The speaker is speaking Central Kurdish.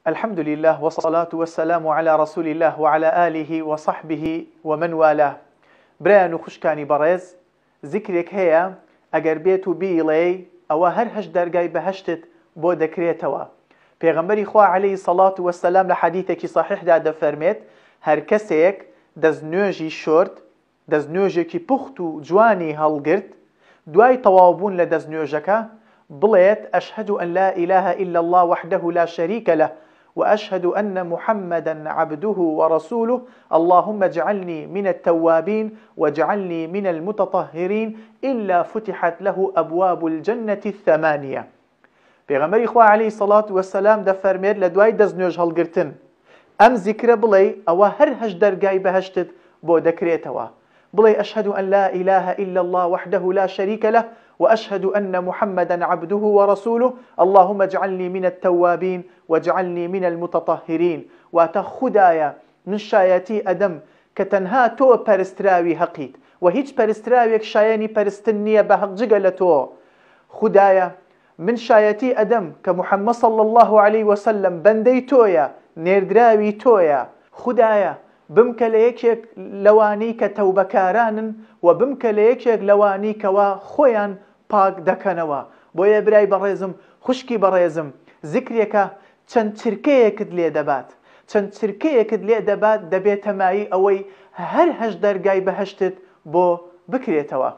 الحمد لله والصلاة والسلام على رسول الله وعلى آله وصحبه ومن والاه. برایان و خوشکانی بەڕێز، ذکرێک هەیە ئەگەر بێت و بیڵێ ئەوە هەر هەشت دەرگای بەهەشتت بۆ دەکرێتەوە. پێغەمبەری خوا عەلەیهی سەڵات وەسەلام لە حەدیثێکی صحیحدا دەفەرمێت هەر کەسێک دەستنوێژی شۆرد، دەستنوێژێکی پوخت و جوانی هەڵگرت، دوای تەواوبوون لە دەستنوێژەکە بڵێت ئەشهد أن لا إله إلا الله وحده لا شريك له وأشهد أن محمدا عبده ورسوله اللهم اجعلني من التوابين واجعلني من المتطهرين إلا فتحت له أبواب الجنة الثمانية. پێغەمبەری خوا عەلەیهی سەڵات وەسەلام دەفەرمێت لە دوای دەستنوێژ هەڵگرتن ئەم زیکرە بڵێ ئەوە هەر هەشت دەرگای بەهەشتت بۆ دەکرێتەوە. بڵێ أشهد أن لا إله إلا الله وحده لا شريك له وأشهد أن محمدا عبده ورسوله اللهم اجعلني من التوابين واجعلني من المتطهرين. واتە خودایە من شایەتی ئەدەم کە تەنها تۆ پەرستراوی هەقیت و هیچ پەرستراوێک شایەنی پەرستن نییە بە حەق جگە لە تۆ. خودایە من شایەتی ئەدەم کە محەممەد صلی الله عليه وسلم بەندەی تۆیە، نێردراوی تۆیە. خودایە بمکە لە یەکێک لەوانەی کە تەوبەکارانن و بمکە لە یەکێک لەوانەی کەوا خۆیان پاک دەکەنەوە. بۆیە برای بەڕێزم، خوشکی بەڕێزم، زیکرێکە چەند چرکەیەکت لێ دەبات، چەند چرکەیەکت لێ دەبات دەبێتە مای ئەوەی هەر هەشت دەرگای بەهەشتت بۆ بکرێتەوە.